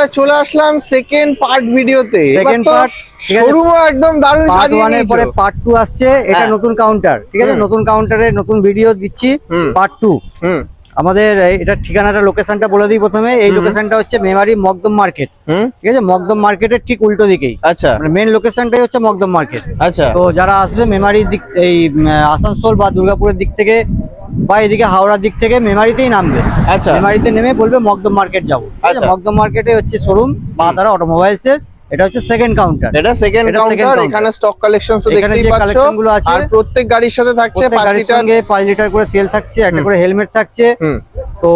তাহলে চলে আসলাম second part ভিডিওতে। সেকেন্ড পার্ট শোরুমও একদম দারুণ সাজিয়ে নিয়েছো। পরে পার্ট 2 আসছে, এটা নতুন কাউন্টার, ঠিক আছে? নতুন কাউন্টারে নতুন ভিডিও দিচ্ছি, পার্ট 2। আমাদের এটা ঠিকানাটা, লোকেশনটা বলে দিই প্রথমে। এই লোকেশনটা হচ্ছে মেমারি মকদম মার্কেট, ঠিক আছে? মকদম মার্কেটের ঠিক উল্টো দিকেই। আচ্ছা, মানে মেন লোকেশনটাই হচ্ছে মকদম মার্কেট। আচ্ছা, তো যারা আসবে মেমারির দিক, এই আসানসোল বা দুর্গাপুরের দিক থেকে বা এদিকে হাওড়ার দিক থেকে মেমারিতেই নামবে। আচ্ছা, মেমারিতে নেমে বলবে মকদম মার্কেট যাবো। আচ্ছা, মকদম মার্কেটে হচ্ছে শোরুম বাঁধারা অটোমোবাইলস এর। এটা হচ্ছে সেকেন্ড কাউন্টার। এটা সেকেন্ড কাউন্টার। এখানে স্টক কালেকশনস দেখতেই পাচ্ছ, আর প্রত্যেক গাড়ির সাথে থাকছে 5 লিটার করে তেল থাকছে, একটা করে হেলমেট থাকছে। তো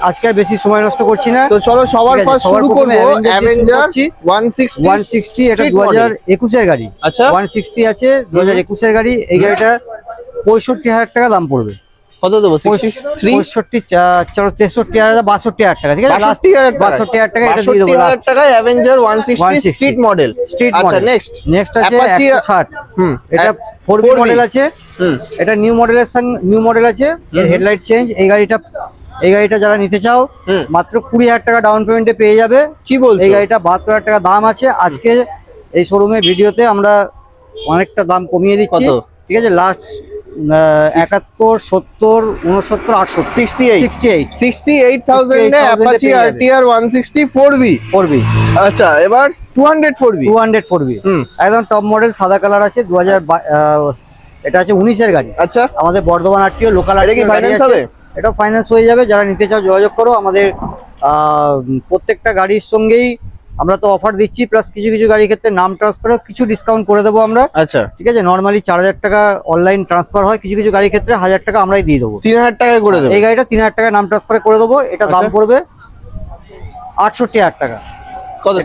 আজকে আর বেশি সময় নষ্ট করছি না, তো চলো সবার ফার্স্ট শুরু করব অ্যাভেঞ্জার 160। এটা 2021 এর গাড়ি। আচ্ছা, 160 আছে, 2021 এর গাড়ি। এই গাড়িটা 65,000 টাকা দাম পড়বে। কত দেবো? 63, 63,000, 62,000 টাকা, ঠিক আছে? 62,000 টাকা এটা দিয়ে দেবো লাস্ট টাকায় অ্যাভেঞ্জার 160 স্ট্রিট মডেল। আচ্ছা, নেক্সট আছে 160। এটা 4B মডেল আছে। এটা নিউ মডেল আছে, এর হেডলাইট চেঞ্জ। এই গাড়িটা যারা নিতে চাও মাত্র 20,000 টাকা ডাউন পেমেন্টে পেয়ে যাবে। কি বলছো? এই গাড়িটা 72,000 টাকা দাম আছে। আজকে এই শোরুমে ভিডিওতে আমরা অনেকটা দাম কমিয়ে দিচ্ছি, ঠিক আছে? লাস্ট 71, 70, 69, 68, 68,000 এ অ্যাপাচি আরটিআর 160 4B। আচ্ছা, এবার 200 4B একদম টপ মডেল, সাদা কালার আছে। 2000 এটা আছে 19 এর গাড়ি। আচ্ছা, আমাদের বর্ধমান আরটিও লোকাল। এটা কি ফাইন্যান্স হবে? এটা ফাইন্যান্স হয়ে যাবে। যারা নিতে চাও যোগাযোগ করো। আমাদের প্রত্যেকটা গাড়ির সঙ্গেই আমরা তো অফার দিচ্ছি, প্লাস কিছু কিছু গাড়ির ক্ষেত্রে নাম ট্রান্সফারও কিছু ডিসকাউন্ট করে দেবো আমরা। আচ্ছা, ঠিক আছে? নর্মালি 4,000 টাকা অনলাইন ট্রান্সফার হয়, কিছু কিছু গাড়ির ক্ষেত্রে 1,000 টাকা আমরাই দিয়ে দেবো। 3,000 টাকায় করে দেবো। এই গাড়িটা 3,000 টাকা নাম ট্রান্সফার করে দেবো। এটা দাম পড়বে 68,000 টাকা। কত?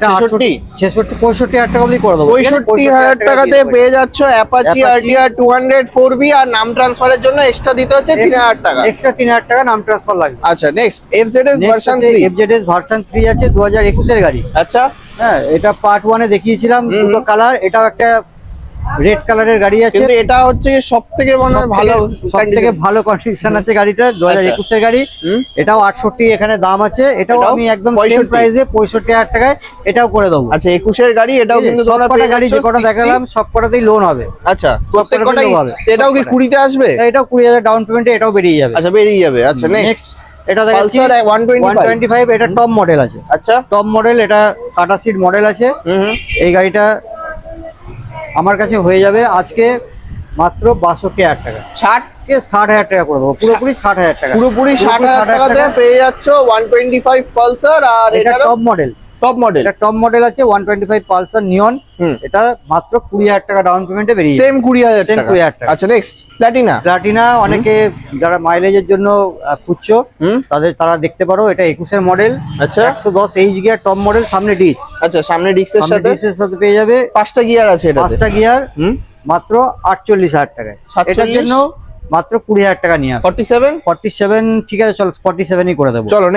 65,000 টাকা অবধি করে দেবো। 65,000 টাকাতে পেয়ে যাচ্ছ অ্যাপাচি আরটিআর 200 4B, আর নাম ট্রান্সফারের জন্য এক্সট্রা দিতে হচ্ছে 3,000 টাকা। এক্সট্রা 3,000 টাকা নাম ট্রান্সফার লাগবে। আচ্ছা, next FZS version 3। FZS version 3 আছে, 2021 এর গাড়ি। আচ্ছা, হ্যাঁ, এটা পার্ট 1 এ দেখিয়েছিলাম দুটো কালার। এটাও একটা রেড কালারের গাড়ি আছে, কিন্তু এটা হচ্ছে সবথেকে ভালো কন্ডিশন আছে গাড়িটার। 2021 এর গাড়ি। এটাও 68 এখানে দাম আছে। এটাও আমি একদম সেম প্রাইসে 65,000 টাকায় এটাও করে দেবো। আচ্ছা, 21 এর গাড়ি। এটাও কিন্তু সবকটা গাড়ি যে কটা দেখালাম সবকটাতেই লোন হবে। আচ্ছা, প্রত্যেকটাই হবে। এটাও কি 20 তে আসবে? এটাও 20,000 ডাউন পেমেন্টে এটাও বেরিয়ে যাবে। আচ্ছা, বেরিয়ে যাবে। আচ্ছা, নেক্সট এটা দেখাচ্ছি 125। এটা টপ মডেল আছে। আচ্ছা, টপ মডেল, এটা কাটা সিট মডেল আছে। এই গাড়িটা আমার কাছে হয়ে যাবে আজকে মাত্র 62,000 টাকা। 60,000 টাকা করে দেবো। পুরোপুরি 60,000 টাকা। পুরোপুরি 60,000 টাকাতে পেয়ে যাচ্ছ 125 পালসার। আর এটা টপ মডেল। এটা টপ মডেল আছে 125 পালসার নিয়ন। এটা মাত্র 20,000 টাকা ডাউন পেমেন্টে বেরিয়ে সেম 20,000 টাকা। টাকা। আচ্ছা, নেক্সট প্লাটিনা। অনেকে যারা মাইলেজের জন্য খুঁজছো তারা দেখতে পারো। এটা 21 এর মডেল। আচ্ছা, 110 এইচ গিয়ার টপ মডেল, সামনে ডিস। আচ্ছা, সামনে ডিস্কের সাথে পেয়ে যাবে। 5টা গিয়ার আছে। এটা 5টা গিয়ার, মাত্র 48,000 টাকায়। এটার জন্য মাত্র 20,000 টাকা নিয়ে আসো। 47 ঠিক আছে, চলো 47ই করে দেবো। চলো,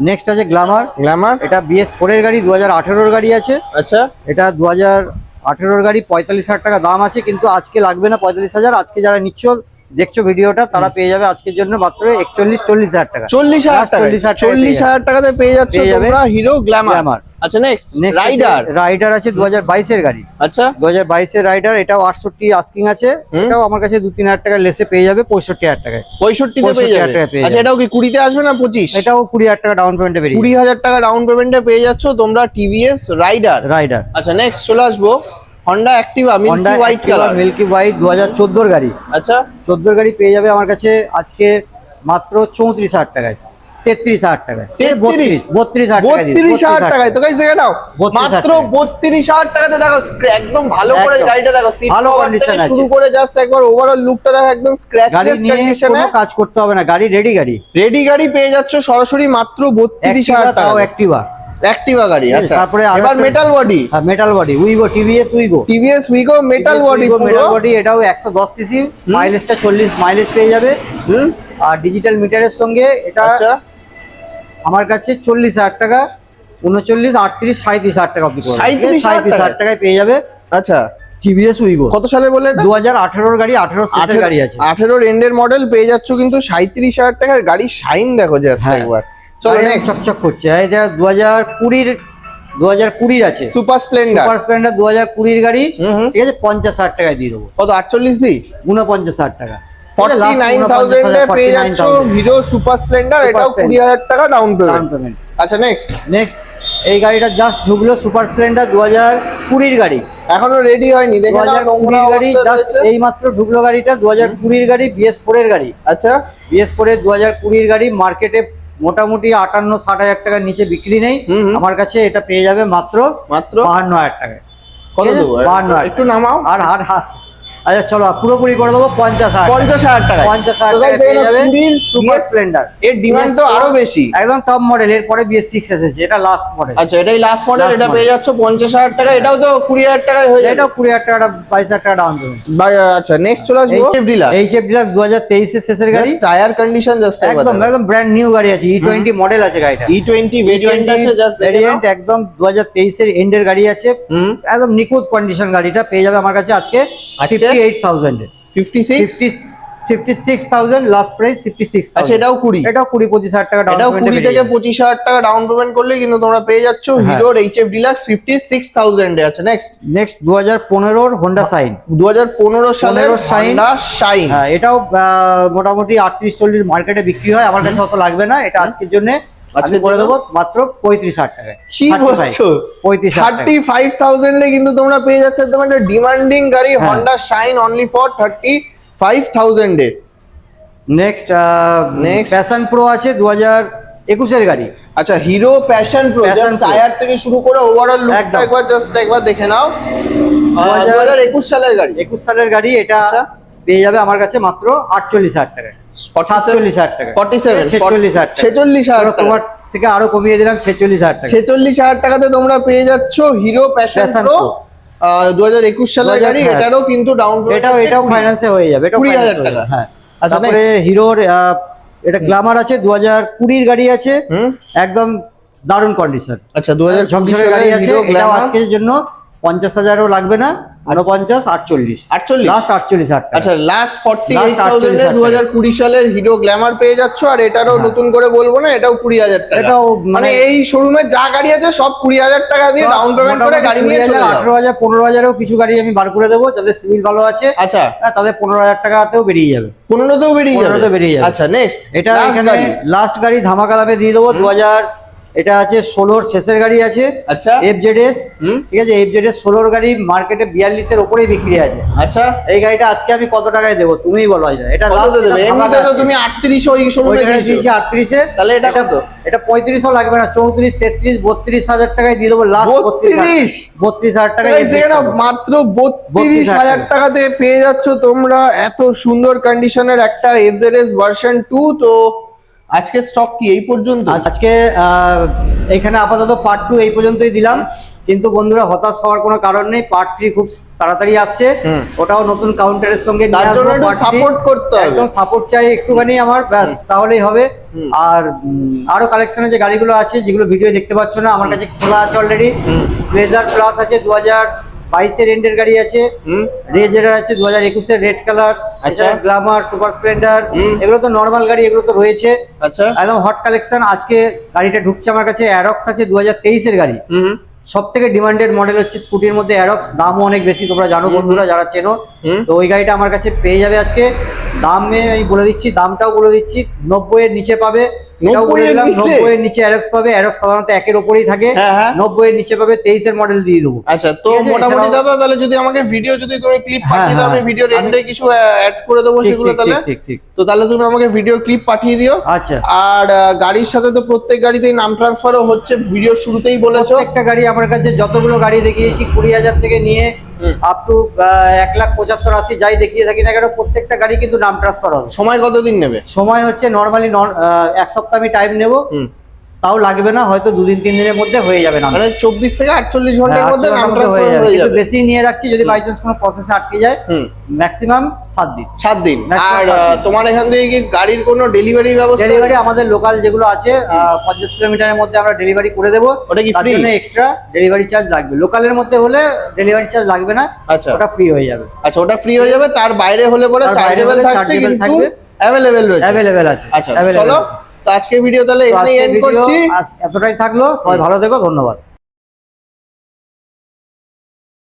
নেক্সট আছে গ্ল্যামার। এটা BS4 এর গাড়ি, 2018 এর গাড়ি আছে। আচ্ছা, এটা 2018 এর গাড়ি, 45,000 টাকা দাম আছে, কিন্তু আজকে লাগবে না 45,000। আজকে যারা দেখছো ভিডিওটা তারা পেয়ে যাবে আজকের জন্য মাত্র 40,000 টাকা। 40,000 টাকাতে পেয়ে যাচ্ছ তোমরা হিরো গ্ল্যামার। আচ্ছা, নেক্সট রাইডার আছে 2022 এর গাড়ি। আচ্ছা, 2022 এর রাইডার। এটাও 68 আস্কিং আছে। এটাও আমার কাছে 2-3,000 টাকা লেসে পেয়ে যাবে 65,000 টাকায়। 65 তে পেয়ে যাবে। আচ্ছা, এটাও কি 20 তে আসবে না 25? এটাও 20,000 টাকা ডাউন পেমেন্টে বেরিয়ে 20,000 টাকা ডাউন পেমেন্টে পেয়ে যাচ্ছ তোমরা TVS রাইডার। আচ্ছা, নেক্সট চলে আসবো Honda Activa milky white colour. 2014 এর গাড়ি। আচ্ছা, 14 এর গাড়ি পেয়ে যাবে আমার কাছে আজকে মাত্র 34,000 টাকায়। 33,000 টাকায়। 32,000 টাকায়। তো গাইস দেখে নাও, মাত্র 32,000 টাকাতে দেখো একদম ভালো করে গাড়িটা দেখো। সিট ভালো কন্ডিশন আছে। শুরু করে জাস্ট একবার ওভারঅল লুকটা দেখো, একদম স্ক্র্যাচলেস কন্ডিশনে। কোনো কাজ করতে হবে না, রেডি গাড়ি পেয়ে যাচ্ছ সরাসরি মাত্র 32,000 টাকা। তাও অ্যাক্টিভা গাড়ি। আচ্ছা, তারপরে এবার metal body Wego, TVS Wego metal body. এটাও 110 সিসি, মাইলেজটা 40 মাইলেজ পেয়ে যাবে। আর ডিজিটাল মিটারের সঙ্গে এটা আমার কাছে 40,000 টাকা, 39, 38, 37,000 টাকা অবধি। 37,000 টাকায় পেয়ে যাবে। আচ্ছা, TVS উইগো। কত সালে বললে এটা? 2018 এর গাড়ি, 18 সিসির গাড়ি আছে। 18 এন্ডের মডেল পেয়ে যাচ্ছ কিন্তু 37,000 টাকার গাড়ি। শাইন দেখো জাস্ট একবার, চলো নেক্সট। চকচক করছে, এই যে 2020 আছে সুপার স্প্লেন্ডার। সুপার স্প্লেন্ডার 2020 গাড়ি, ঠিক আছে, 50,000 টাকায় দিয়ে দেবো। কত? 48 দি 49,000 টাকা। 49,000 এ পেয়ে যাচ্ছ হিরো সুপার স্প্লেন্ডার, এটাও 20,000 টাকা ডাউন পেমেন্ট। আচ্ছা নেক্সট। এই গাড়িটা জাস্ট ঢুকলো, সুপার স্প্লেন্ডার 2020 গাড়ি, এখনো রেডি হয়নি, দেখে নাও, নোংরা 2020 গাড়ি, জাস্ট এই মাত্র ঢুকলো গাড়িটা, 2020 গাড়ি, BS4 এর গাড়ি। আচ্ছা BS4 এর 2020 গাড়ি, মার্কেটে মোটামুটি 58-60,000 টাকার নিচে বিক্রি নেই, আমার কাছে এটা পেয়ে যাবে মাত্র 52,000 টাকায়। কত দেবো? 52,000 একটু নামাও। আর হাস। আচ্ছা চলো পুরোপুরি করে দেবো 50,000 টাকা। 50,000 টাকা পেয়ে যাবে সুপার স্প্লেন্ডার। এর ডিমান্ড তো আরো বেশি, একদম টপ মডেল। এরপরে BS6 এসেছে, এটা লাস্ট মডেল। আচ্ছা এটাই লাস্ট মডেল, এটা পেয়ে যাচ্ছ 50,000 টাকা, এটাও তো 20,000 টাকায় হয়ে যাবে। এটাও 20,000 টাকা, 22,000 টাকা ডাউন পেমেন্ট। আচ্ছা নেক্সট চলে আসবো HF ডিলাক্স। HF ডিলাক্স 2023 এর শেষের গাড়ি, টায়ার কন্ডিশন জাস্ট একদম ব্র্যান্ড নিউ গাড়ি আছে, E20 মডেল আছে গাড়িটা, E20 ভেরিয়েন্ট আছে, জাস্ট ভেরিয়েন্ট একদম 2023 এর এন্ডের গাড়ি আছে, একদম নিখুঁত কন্ডিশন। গাড়িটা পেয়ে যাবে আমার কাছে আজকে 58,000 এ। 56,000 লাস্ট প্রাইস, 56,000। আচ্ছা এটাও 20, এটাও 20-25,000 টাকা ডাউন এটাও পেমেন্ট। 20 থেকে 25,000 টাকা ডাউন পেমেন্ট করলে কিন্তু তোমরা পেয়ে যাচ্ছ হিরোর HF ডিলাক্স 56,000 এ। আচ্ছা নেক্সট 2015 এর হোন্ডা সাইন, 2015 সালের হোন্ডা শাইন। হ্যাঁ এটাও মোটামুটি 38-40 মার্কেটে বিক্রি হয়, আমার কাছে অত লাগবে না, এটা আজকের জন্য আজকে করে দেবো মাত্র 35,000 টাকায়। কি বলছো? 35,000 এ কিন্তু তোমরা পেয়ে যাচ্ছ একদম একটা ডিমান্ডিং গাড়ি Honda shine only for 35,000 A. Next passion pro আছে 2021 এর গাড়ি। আচ্ছা hero passion pro, just tyre থেকে শুরু করে ওভারঅল লুকটা একবার দেখে নাও। 2021 সালের গাড়ি, 21 সালের গাড়ি, এটা পেয়ে যাবে আমার কাছে মাত্র 48,000 টাকায়। 47,000 টাকা, 46,000 তোমার থেকে আরো কমিয়ে দিলাম 46,000 টাকা। 46,000 টাকাতে তোমরা পেয়ে যাচ্ছ হিরো প্যাশন প্রো 2021 সালের গাড়ি, এটারও কিন্তু ডাউন পেমেন্ট, এটাও ফাইন্যান্সে হয়ে যাবে, এটা 20,000 টাকা। হ্যাঁ আচ্ছা তারপরে হিরোর এটা গ্ল্যামার আছে 2020 গাড়ি আছে, একদম দারুণ কন্ডিশন। আচ্ছা 2020 গাড়ি আছে, এটাও আজকের জন্য 50,000ও লাগবে না, 49, 48 লাস্ট 48,000 টাকা। আচ্ছা লাস্ট 48,000 এ 2020 সালের হিরো গ্ল্যামার পেয়ে যাচ্ছ, আর এটারও নতুন করে বলবো না, এটাও 20,000 টাকা। এটাও মানে এই শোরুমে যা গাড়ি আছে সব 20,000 টাকা দিয়ে ডাউন পেমেন্ট করে গাড়ি নিয়ে চলে যাও। 18,000 15,000এও কিছু গাড়ি আমি বার করে দেবো, যাদের সিভিল ভালো আছে। আচ্ছা তাদের 15,000 টাকাতেও বেরিয়ে যাবে, 15তেও বেরিয়ে যাবে। আচ্ছা নেক্সট এটা এখানে লাস্ট গাড়ি ধামাকা দামে দিয়ে দেবো 2000, এটা আছে 16 শেষের গাড়ি আছে। আচ্ছা FZS, ঠিক আছে, FZS 16 গাড়ি মার্কেটে 42 এর উপরেই বিক্রি আছে। আচ্ছা এই গাড়িটা আজকে আমি কত টাকায় দেবো তুমিই বলো। এটা লাস্ট দেবে, এমনিতে তো তুমি 38 ওই শোরুমে দিয়েছি 38 এ, তাহলে এটা কত? এটা 35ও লাগবে না, 34, 33, 32,000 টাকায় দিয়ে দেবো লাস্ট। 32,000 টাকায় মাত্র 32,000 টাকাতে পেয়ে যাচ্ছ তোমরা এত সুন্দর কন্ডিশনের একটা FZS ভার্সন 2। তো আজকে স্টক কি এই পর্যন্ত? আজকে এখানে আপাতত পার্ট 2 এই পর্যন্তই দিলাম, কিন্তু বন্ধুরা হতাশ হওয়ার কোনো কারণ নেই, পার্ট 3 খুব তাড়াতাড়ি আসছে, ওটাও নতুন কাউন্টারের সঙ্গে নিয়ে আসবো। একটু সাপোর্ট করতে হবে, একদম সাপোর্ট চাই একটুখানি আমার, ব্যাস তাহলেই হবে। আর আরো কালেকশনে যে গাড়িগুলো আছে যেগুলো ভিডিও দেখতে পাচ্ছ না, আমার কাছে খোলা আছে অলরেডি। প্লেজার প্লাস আছে 2022 এর এন্ডের গাড়ি আছে, রেজার আছে 2021 এর রেড কালার, আচ্ছা গ্ল্যামার, সুপার স্প্লেন্ডার, এগুলো তো নরমাল গাড়ি, এগুলো তো রয়েছে। আচ্ছা একদম হট কালেকশন। আজকে গাড়িটা ঢুকছে আমার কাছে, অ্যারক্স আছে 2023 এর গাড়ি, সব থেকে ডিমান্ডেড মডেল হচ্ছে স্কুটির মধ্যে অ্যারক্স, দামও অনেক বেশি, তোমরা জানো বন্ধুরা যারা চেনো। তো ওই গাড়িটা আমার কাছে পেয়ে যাবে আজকে, দামে আমি বলে দিচ্ছি, দামটাও বলে দিচ্ছি, 90 এর নিচে পাবে। 90 এর নিচে অ্যারক্স পাবে, অ্যারক্স সাধারণত 1 এর উপরেই থাকে, 90 এর নিচে পাবে, 23 এর মডেল দিয়ে দেবো। আচ্ছা তো মোটামুটি দাদা তাহলে যদি আমাকে ভিডিও যদি তুমি ক্লিপ পাঠিয়ে দাও, আমি ভিডিওর এন্ডে কিছু অ্যাড করে দেবো সেগুলো, তাহলে ঠিক তো তাহলে তুমি আমাকে ভিডিও ক্লিপ পাঠিয়ে দিও। আচ্ছা আর গাড়ির সাথে তো প্রত্যেক গাড়িতেই নাম ট্রান্সফারও হচ্ছে, ভিডিও শুরুতেই বলেছো। একটা গাড়ি আমার কাছে যতগুলো গাড়ি দেখিয়েছি 20,000 থেকে নিয়ে আপ টু 1,75,80 যাই দেখিয়ে থাকি না কেন, প্রত্যেকটা গাড়ি কিন্তু নাম ট্রান্সফার হবে। সময় কতদিন নেবে? সময় হচ্ছে নরমালি 1 সপ্তাহ আমি টাইম নেবো, তাও লাগবে না, হয়তো 2-3 দিনের মধ্যে হয়ে যাবে না, মানে 24 থেকে 48 ঘন্টার মধ্যে নাম ট্রান্সফার হয়ে যাবে। বেশি নিয়ে রাখছি যদি বাই চান্স কোনো প্রসেসে আটকে যায়, ম্যাক্সিমাম 7 দিন। 7 দিন। আর তোমার এখান থেকে কি গাড়ির কোনো ডেলিভারি ব্যবস্থা? ডেলিভারি আমাদের লোকাল যেগুলো আছে 50 কিলোমিটারের মধ্যে আমরা ডেলিভারি করে দেবো। ওটা কি ফ্রি? এক্সট্রা ডেলিভারি চার্জ লাগবে, লোকালের মধ্যে হলে ডেলিভারি চার্জ লাগবে না। আচ্ছা ওটা ফ্রি হয়ে যাবে। আচ্ছা ওটা ফ্রি হয়ে যাবে, তার বাইরে হলে পরে চার্জেবল থাকছে, কিন্তু অ্যাভেলেবেল রয়েছে, অ্যাভেলেবেল আছে। আচ্ছা চলো তো আজকে ভিডিও তাহলে এখানেই এন্ড করছি। এতটাই থাকলো, সবাই ভালো থেকো, ধন্যবাদ।